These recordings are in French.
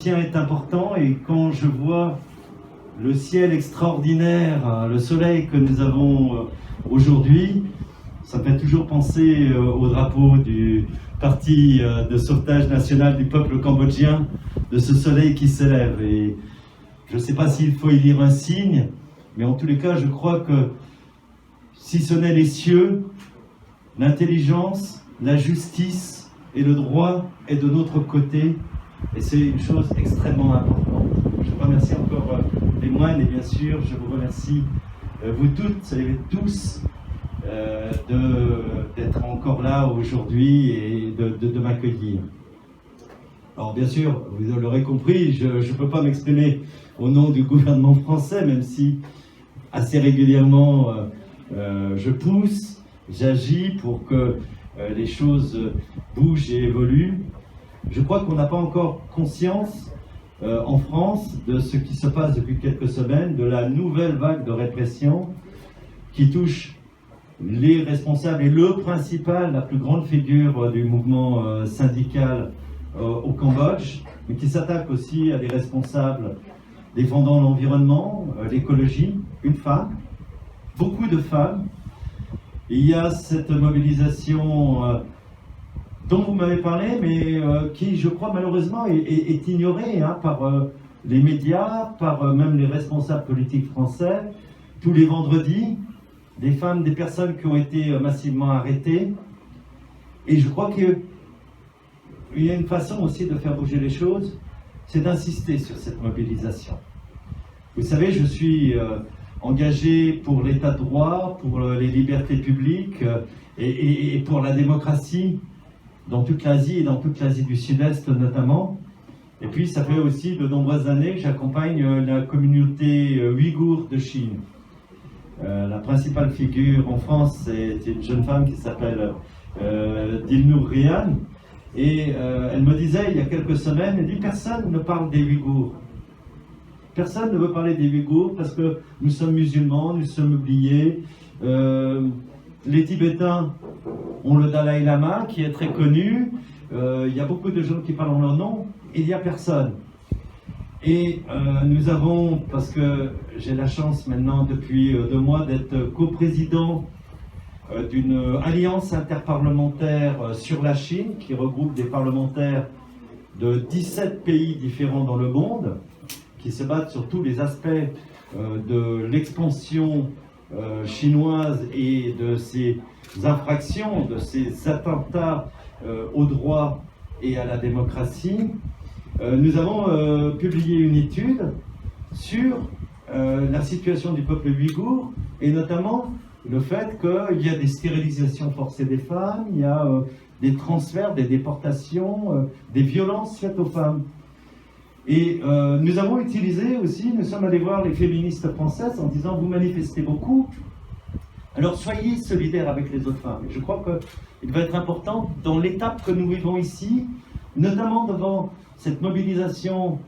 Est important, et quand je vois le ciel extraordinaire, le soleil que nous avons aujourd'hui, ça me fait toujours penser au drapeau du parti de sauvetage national du peuple cambodgien, de ce soleil qui s'élève. Et je ne sais pas s'il faut y lire un signe, mais en tous les cas, je crois que si ce n'est les cieux, l'intelligence, la justice et le droit est de notre côté. Et c'est une chose extrêmement importante. Je remercie encore les moines, et bien sûr, je vous remercie vous toutes et tous d'être encore là aujourd'hui et de m'accueillir. Alors bien sûr, vous l'aurez compris, je ne peux pas m'exprimer au nom du gouvernement français, même si assez régulièrement je pousse, j'agis pour que les choses bougent et évoluent. Je crois qu'on n'a pas encore conscience en France de ce qui se passe depuis quelques semaines, de la nouvelle vague de répression qui touche les responsables et le principal, la plus grande figure du mouvement syndical au Cambodge, mais qui s'attaque aussi à des responsables défendant l'environnement, l'écologie, une femme, beaucoup de femmes. Il y a cette mobilisation dont vous m'avez parlé, mais qui, je crois, malheureusement, est ignorée par les médias, par même les responsables politiques français. Tous les vendredis, des femmes, des personnes qui ont été massivement arrêtées. Et je crois qu'il y a une façon aussi de faire bouger les choses, c'est d'insister sur cette mobilisation. Vous savez, je suis engagé pour l'état de droit, pour les libertés publiques et pour la démocratie dans toute l'Asie et dans toute l'Asie du Sud-Est notamment. Et puis ça fait aussi de nombreuses années que j'accompagne la communauté ouïghour de Chine. La principale figure en France, c'est une jeune femme qui s'appelle Dilnour Rian. Et elle me disait il y a quelques semaines, elle dit « Personne ne parle des Ouïghours. Personne ne veut parler des Ouïghours parce que nous sommes musulmans, nous sommes oubliés. Les Tibétains ont le Dalai Lama qui est très connu. Il y a beaucoup de gens qui parlent en leur nom. Il n'y a personne. » Et nous avons, parce que j'ai la chance maintenant depuis 2 mois d'être coprésident d'une alliance interparlementaire sur la Chine qui regroupe des parlementaires de 17 pays différents dans le monde qui se battent sur tous les aspects de l'expansion chinoise et de ses infractions, de ses attentats aux droits et à la démocratie. Nous avons publié une étude sur la situation du peuple ouïghour et notamment le fait qu'il y a des stérilisations forcées des femmes, il y a des transferts, des déportations, des violences faites aux femmes. Et nous avons utilisé aussi, nous sommes allés voir les féministes françaises en disant vous manifestez beaucoup, alors soyez solidaires avec les autres femmes. Et je crois qu'il va être important dans l'étape que nous vivons ici, notamment devant cette mobilisation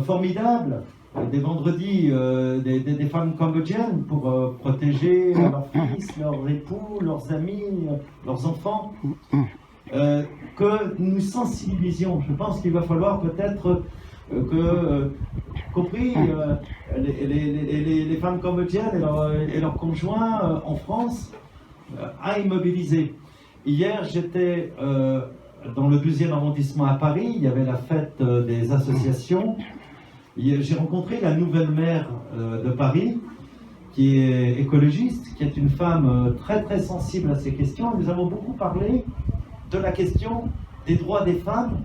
formidable des vendredis des femmes cambodgiennes pour protéger leurs fils, leurs époux, leurs amis, leurs enfants, que nous sensibilisions. Je pense qu'il va falloir peut-être compris les femmes cambodgiennes et leurs conjoints en France aillent mobiliser. Hier, j'étais dans le 12e arrondissement à Paris, il y avait la fête des associations. J'ai rencontré la nouvelle maire de Paris, qui est écologiste, qui est une femme très très sensible à ces questions. Nous avons beaucoup parlé de la question des droits des femmes,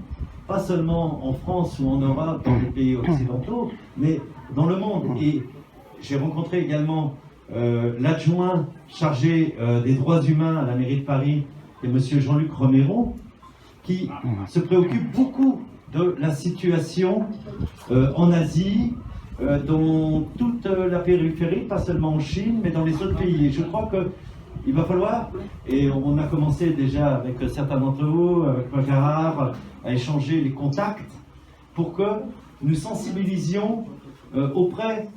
pas seulement en France ou en Europe, dans les pays occidentaux, mais dans le monde. Et j'ai rencontré également l'adjoint chargé des droits humains à la mairie de Paris, qui est M. Jean-Luc Romero, qui se préoccupe beaucoup de la situation en Asie, dans toute la périphérie, pas seulement en Chine, mais dans les autres pays. Et je crois qu'il va falloir, et on a commencé déjà avec certains d'entre vous, avec Gérard, à échanger les contacts pour que nous sensibilisions auprès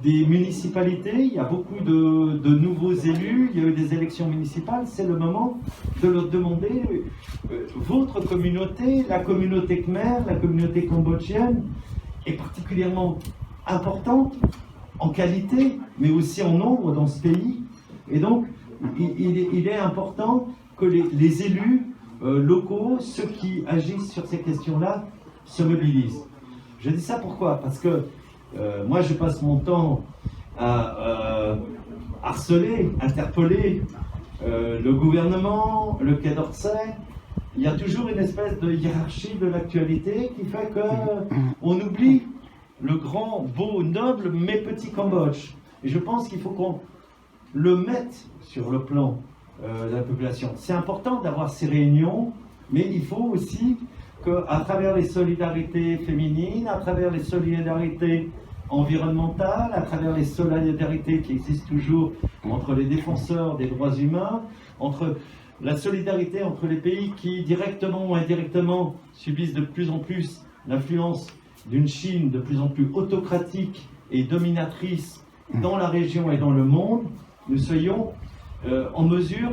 des municipalités, il y a beaucoup de nouveaux élus, il y a eu des élections municipales, c'est le moment de leur demander votre communauté, la communauté khmer, la communauté cambodgienne, est particulièrement importante en qualité, mais aussi en nombre dans ce pays. Et donc, il est important que les élus locaux, ceux qui agissent sur ces questions-là, se mobilisent. Je dis ça pourquoi? Parce que moi, je passe mon temps à harceler, interpeller le gouvernement, le Quai d'Orsay. Il y a toujours une espèce de hiérarchie de l'actualité qui fait qu'on oublie le grand, beau, noble, mais petit Cambodge. Et je pense qu'il faut qu'on le mette sur le plan de la population. C'est important d'avoir ces réunions, mais il faut aussi qu'à travers les solidarités féminines, à travers les solidarités environnementales, à travers les solidarités qui existent toujours entre les défenseurs des droits humains, entre la solidarité entre les pays qui, directement ou indirectement, subissent de plus en plus l'influence d'une Chine de plus en plus autocratique et dominatrice dans la région et dans le monde, nous soyons en mesure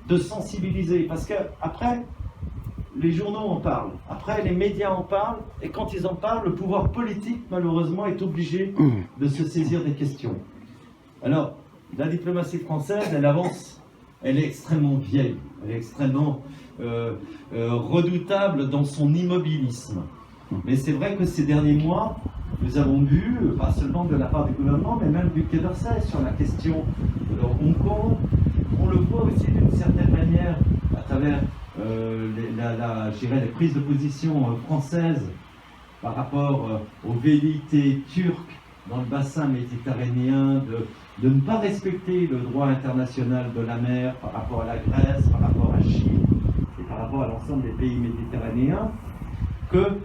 de sensibiliser. Parce qu'après, les journaux en parlent, après les médias en parlent, et quand ils en parlent, le pouvoir politique, malheureusement, est obligé de se saisir des questions. Alors, la diplomatie française, elle avance, elle est extrêmement vieille, elle est extrêmement redoutable dans son immobilisme. Mais c'est vrai que ces derniers mois, nous avons vu, pas seulement de la part du gouvernement, mais même du Quai d'Orsay, sur la question de Hong Kong. On le voit aussi d'une certaine manière à travers les prises de position françaises par rapport aux velléités turques dans le bassin méditerranéen de ne pas respecter le droit international de la mer par rapport à la Grèce, par rapport à la Chine et par rapport à l'ensemble des pays méditerranéens, que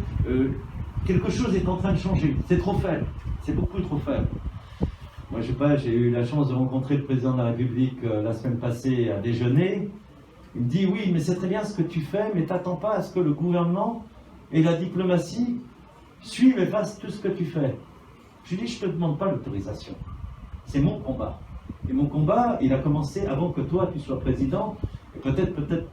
quelque chose est en train de changer. C'est trop faible, c'est beaucoup trop faible. Moi, je sais pas, j'ai eu la chance de rencontrer le président de la République la semaine passée à déjeuner. Il me dit, oui, mais c'est très bien ce que tu fais, mais t'attends pas à ce que le gouvernement et la diplomatie suivent et fassent tout ce que tu fais. Je lui dis, je te demande pas l'autorisation. C'est mon combat. Et mon combat, il a commencé avant que toi, tu sois président, et peut-être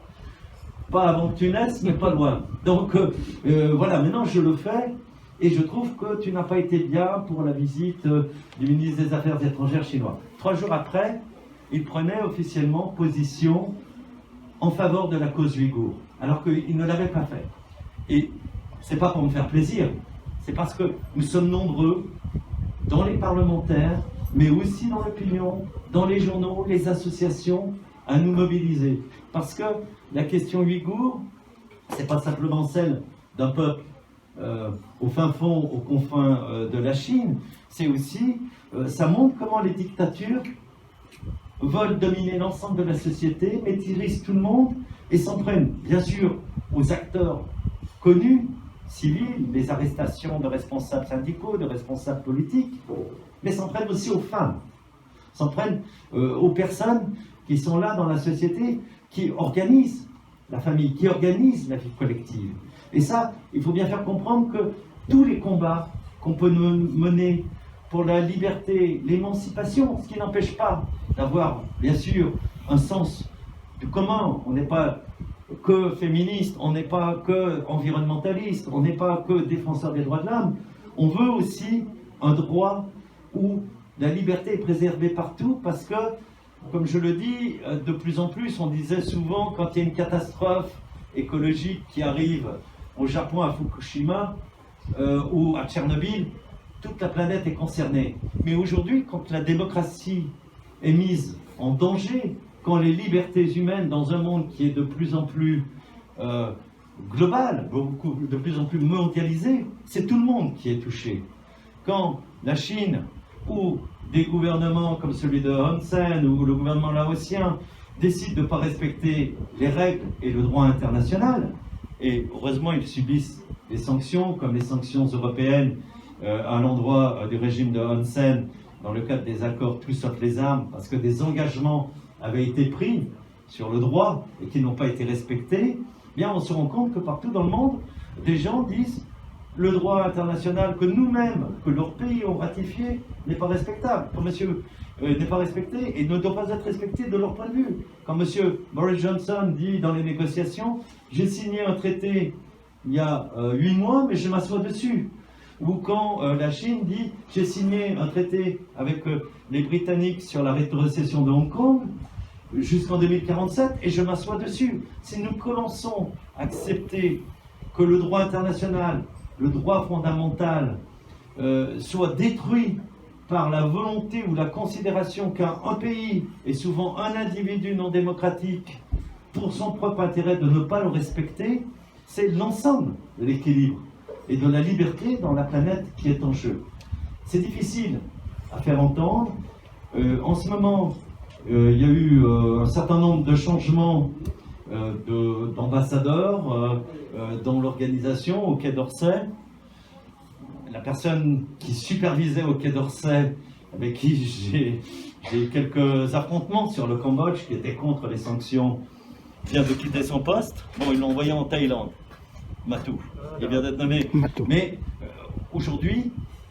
pas avant que tu naisses, mais pas loin. Donc, voilà, maintenant je le fais, et je trouve que tu n'as pas été bien pour la visite du ministre des Affaires étrangères chinois. 3 jours après, il prenait officiellement position en faveur de la cause ouïghour, alors qu'il ne l'avait pas fait. Et c'est pas pour me faire plaisir, c'est parce que nous sommes nombreux, dans les parlementaires, mais aussi dans l'opinion, dans les journaux, les associations, à nous mobiliser. Parce que la question ouïghour, c'est pas simplement celle d'un peuple au fin fond, aux confins de la Chine, c'est aussi, ça montre comment les dictatures veulent dominer l'ensemble de la société, maîtrisent tout le monde et s'en prennent, bien sûr, aux acteurs connus, civils, les arrestations de responsables syndicaux, de responsables politiques, mais s'en prennent aussi aux femmes, s'en prennent aux personnes qui sont là dans la société, qui organisent la famille, qui organisent la vie collective. Et ça, il faut bien faire comprendre que tous les combats qu'on peut mener pour la liberté, l'émancipation, ce qui n'empêche pas d'avoir, bien sûr, un sens du commun. On n'est pas que féministe, on n'est pas que environnementaliste, on n'est pas que défenseur des droits de l'homme. On veut aussi un droit où la liberté est préservée partout, parce que, comme je le dis, de plus en plus, on disait souvent, quand il y a une catastrophe écologique qui arrive au Japon, à Fukushima, ou à Tchernobyl, toute la planète est concernée. Mais aujourd'hui, quand la démocratie est mise en danger, quand les libertés humaines, dans un monde qui est de plus en plus global, de plus en plus mondialisé, c'est tout le monde qui est touché. Quand la Chine ou des gouvernements comme celui de Hun Sen ou le gouvernement laotien décident de ne pas respecter les règles et le droit international, et heureusement ils subissent des sanctions comme les sanctions européennes à l'endroit du régime de Hun Sen dans le cadre des accords Tout sauf les armes, parce que des engagements avaient été pris sur le droit et qui n'ont pas été respectés, eh bien on se rend compte que partout dans le monde, des gens disent le droit international que nous-mêmes, que leurs pays ont ratifié, n'est pas respectable. Quand monsieur n'est pas respecté et ne doit pas être respecté de leur point de vue. Quand monsieur Boris Johnson dit dans les négociations, j'ai signé un traité il y a 8 mois, mais je m'assois dessus. Ou quand la Chine dit, j'ai signé un traité avec les Britanniques sur la rétrocession de Hong Kong jusqu'en 2047 et je m'assois dessus. Si nous commençons à accepter que le droit international, le droit fondamental soit détruit par la volonté ou la considération qu'un pays et souvent un individu non démocratique, pour son propre intérêt de ne pas le respecter, c'est l'ensemble de l'équilibre et de la liberté dans la planète qui est en jeu. C'est difficile à faire entendre. En ce moment, il y a eu un certain nombre de changements d'ambassadeurs dans l'organisation au Quai d'Orsay. La personne qui supervisait au Quai d'Orsay, avec qui j'ai eu quelques affrontements sur le Cambodge, qui était contre les sanctions, vient de quitter son poste. Bon, ils l'ont envoyé en Thaïlande. Matou. Il vient d'être nommé. Mais aujourd'hui,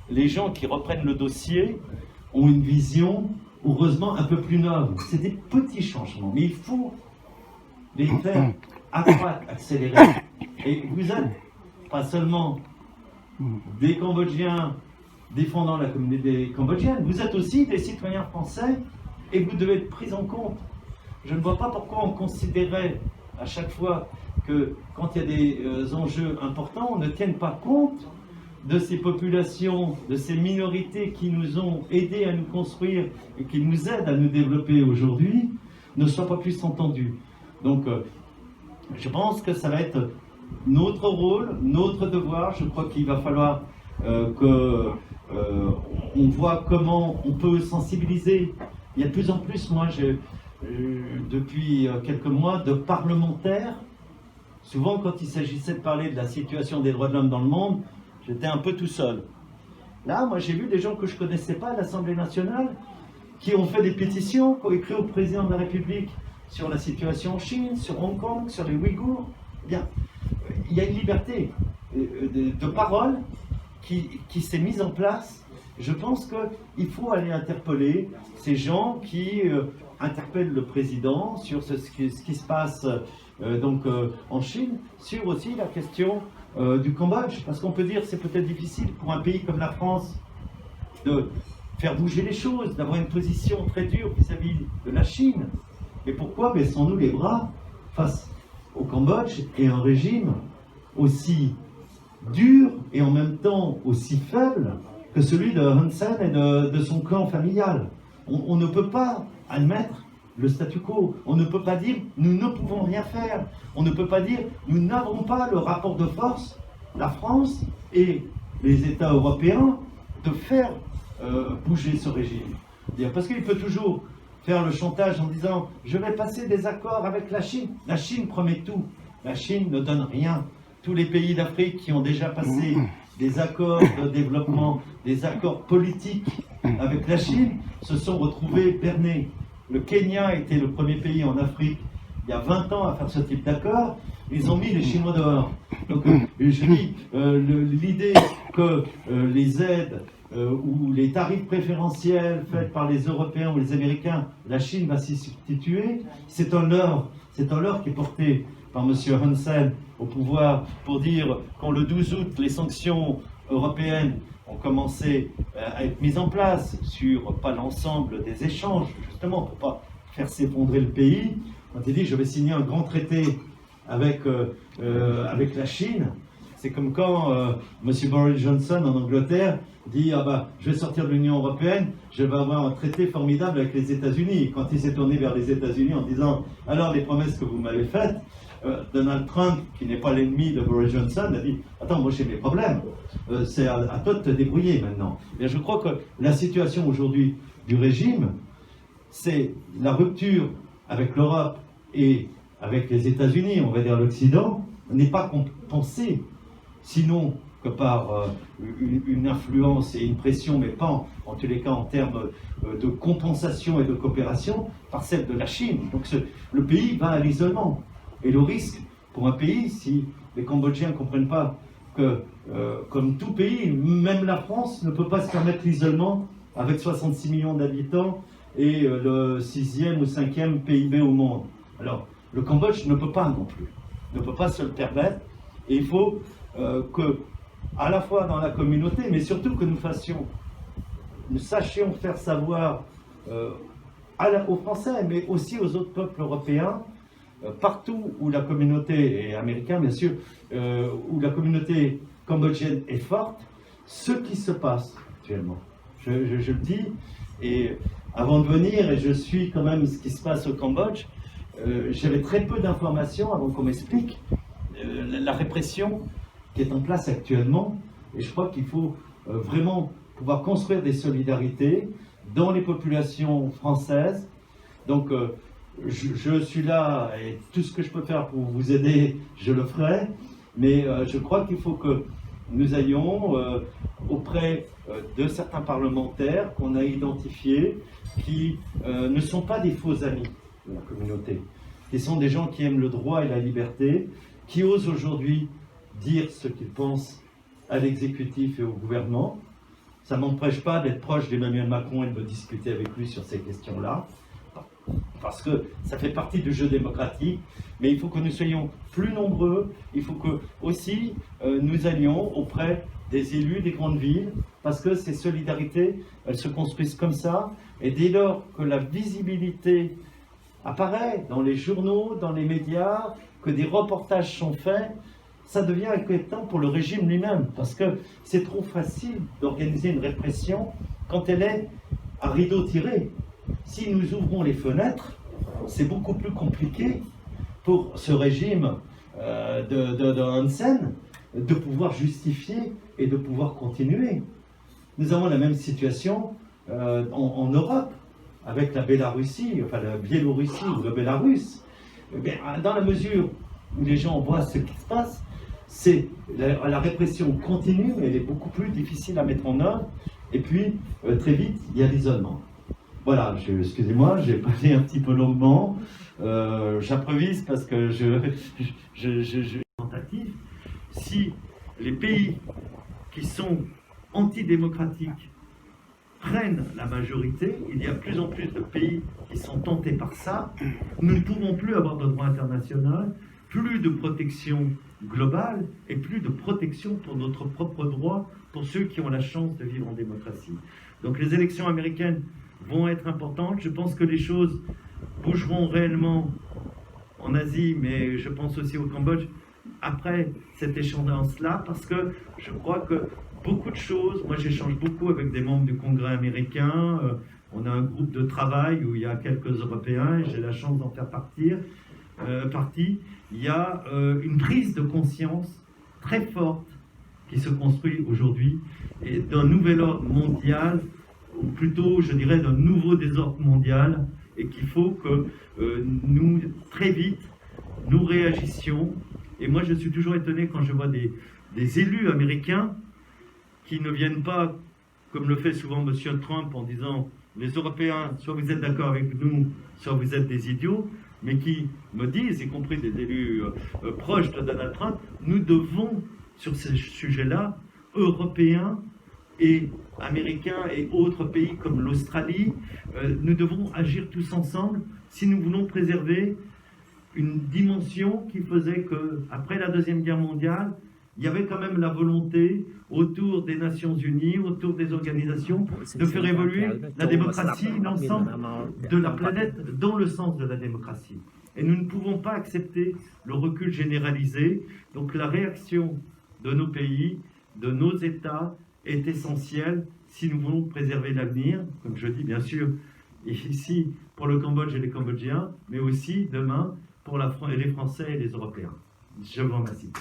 les gens qui reprennent le dossier ont une vision, heureusement, un peu plus noble. C'est des petits changements, mais il faut les faire accroître, accélérer. Et vous êtes pas seulement des Cambodgiens défendant la communauté cambodgienne, vous êtes aussi des citoyens français et vous devez être pris en compte. Je ne vois pas pourquoi on considérait à chaque fois que quand il y a des enjeux importants, on ne tienne pas compte de ces populations, de ces minorités qui nous ont aidés à nous construire et qui nous aident à nous développer aujourd'hui, ne soient pas plus entendus. Donc, je pense que ça va être notre rôle, notre devoir. Je crois qu'il va falloir qu'on voit comment on peut sensibiliser. Il y a de plus en plus, moi, depuis quelques mois, de parlementaires. Souvent, quand il s'agissait de parler de la situation des droits de l'homme dans le monde, j'étais un peu tout seul. Là, moi, j'ai vu des gens que je ne connaissais pas à l'Assemblée nationale qui ont fait des pétitions, qui ont écrit au président de la République sur la situation en Chine, sur Hong Kong, sur les Ouïghours. Eh bien, il y a une liberté de parole qui s'est mise en place. Je pense qu'il faut aller interpeller ces gens qui interpellent le président sur ce qui se passe en Chine, sur aussi la question du Cambodge, parce qu'on peut dire que c'est peut-être difficile pour un pays comme la France de faire bouger les choses, d'avoir une position très dure vis-à-vis de la Chine. Mais pourquoi baissons-nous les bras face au Cambodge et un régime aussi dur et en même temps aussi faible que celui de Hun Sen et de son clan familial? On ne peut pas admettre le statu quo. On ne peut pas dire nous ne pouvons rien faire. On ne peut pas dire nous n'avons pas le rapport de force, la France et les États européens, de faire bouger ce régime. Parce qu'il peut toujours faire le chantage en disant je vais passer des accords avec la Chine. La Chine promet tout. La Chine ne donne rien. Tous les pays d'Afrique qui ont déjà passé des accords de développement, des accords politiques avec la Chine, se sont retrouvés bernés. Le Kenya était le premier pays en Afrique il y a 20 ans à faire ce type d'accord. Ils ont mis les Chinois dehors. Donc je dis, l'idée que les aides ou les tarifs préférentiels faits par les Européens ou les Américains, la Chine va s'y substituer, c'est un leurre qui est porté par M. Hun Sen au pouvoir pour dire quand le 12 août, les sanctions européennes ont commencé à être mises en place sur pas l'ensemble des échanges, justement pour ne pas faire s'effondrer le pays. Quand il dit je vais signer un grand traité avec la Chine, c'est comme quand M. Boris Johnson en Angleterre dit je vais sortir de l'Union européenne, je vais avoir un traité formidable avec les États-Unis. Quand il s'est tourné vers les États-Unis en disant alors les promesses que vous m'avez faites, Donald Trump, qui n'est pas l'ennemi de Boris Johnson, a dit attends, moi j'ai mes problèmes, c'est à toi de te débrouiller maintenant. Et je crois que la situation aujourd'hui du régime, c'est la rupture avec l'Europe et avec les États-Unis, on va dire l'Occident, n'est pas compensée, sinon que par une influence et une pression, mais pas en tous les cas en termes de compensation et de coopération, par celle de la Chine. Donc le pays va à l'isolement. Et le risque pour un pays, si les Cambodgiens ne comprennent pas que, comme tout pays, même la France ne peut pas se permettre l'isolement avec 66 millions d'habitants et le 6e ou 5e PIB au monde. Alors, le Cambodge ne peut pas non plus, ne peut pas se le permettre. Et il faut que, à la fois dans la communauté, mais surtout que nous sachions faire savoir aux Français, mais aussi aux autres peuples européens, partout où la communauté, et américaine bien sûr, où la communauté cambodgienne est forte, ce qui se passe actuellement. Je le dis, et avant de venir, et je suis quand même ce qui se passe au Cambodge, j'avais très peu d'informations avant qu'on m'explique la répression qui est en place actuellement, et je crois qu'il faut vraiment pouvoir construire des solidarités dans les populations françaises. Donc je suis là, et tout ce que je peux faire pour vous aider, je le ferai, mais je crois qu'il faut que nous ayons auprès de certains parlementaires qu'on a identifiés, qui ne sont pas des faux amis de la communauté, qui sont des gens qui aiment le droit et la liberté, qui osent aujourd'hui dire ce qu'ils pensent à l'exécutif et au gouvernement. Ça ne m'empêche pas d'être proche d'Emmanuel Macron et de me discuter avec lui sur ces questions-là, parce que ça fait partie du jeu démocratique, mais il faut que nous soyons plus nombreux, il faut que aussi nous allions auprès des élus des grandes villes, parce que ces solidarités, elles se construisent comme ça, et dès lors que la visibilité apparaît dans les journaux, dans les médias, que des reportages sont faits, ça devient inquiétant pour le régime lui-même, parce que c'est trop facile d'organiser une répression quand elle est à rideau tiré. Si nous ouvrons les fenêtres, c'est beaucoup plus compliqué pour ce régime de Hun Sen de pouvoir justifier et de pouvoir continuer. Nous avons la même situation en Europe, avec la Bélarussie, enfin la Biélorussie ou le Bélarus. Dans la mesure où les gens voient ce qui se passe, la répression continue, mais elle est beaucoup plus difficile à mettre en œuvre. Et puis, très vite, il y a l'isolement. Voilà, excusez-moi, j'ai parlé un petit peu longuement. J'improvise parce que je tentative. Si les pays qui sont antidémocratiques prennent la majorité, il y a de plus en plus de pays qui sont tentés par ça, nous ne pouvons plus avoir de droit international, plus de protection globale et plus de protection pour notre propre droit, pour ceux qui ont la chance de vivre en démocratie. Donc les élections américaines vont être importantes. Je pense que les choses bougeront réellement en Asie, mais je pense aussi au Cambodge, après cette échéance-là, parce que je crois que beaucoup de choses, moi j'échange beaucoup avec des membres du Congrès américain, on a un groupe de travail où il y a quelques Européens, et j'ai la chance d'en faire partie. Il y a une prise de conscience très forte qui se construit aujourd'hui, et d'un nouvel ordre mondial, ou plutôt je dirais d'un nouveau désordre mondial, et qu'il faut que nous, très vite, nous réagissions. Et moi je suis toujours étonné quand je vois des élus américains qui ne viennent pas, comme le fait souvent M. Trump, en disant les Européens, soit vous êtes d'accord avec nous, soit vous êtes des idiots, mais qui me disent, y compris des élus proches de Donald Trump, nous devons, sur ces sujets-là, Européens et Américains et autres pays comme l'Australie, nous devons agir tous ensemble si nous voulons préserver une dimension qui faisait qu'après la Deuxième Guerre mondiale, il y avait quand même la volonté autour des Nations Unies, autour des organisations, de faire évoluer la démocratie, l'ensemble de la planète dans le sens de la démocratie. Et nous ne pouvons pas accepter le recul généralisé. Donc la réaction de nos pays, de nos États, est essentielle si nous voulons préserver l'avenir, comme je dis bien sûr, ici pour le Cambodge et les Cambodgiens, mais aussi demain pour les Français et les Européens. Je vous remercie.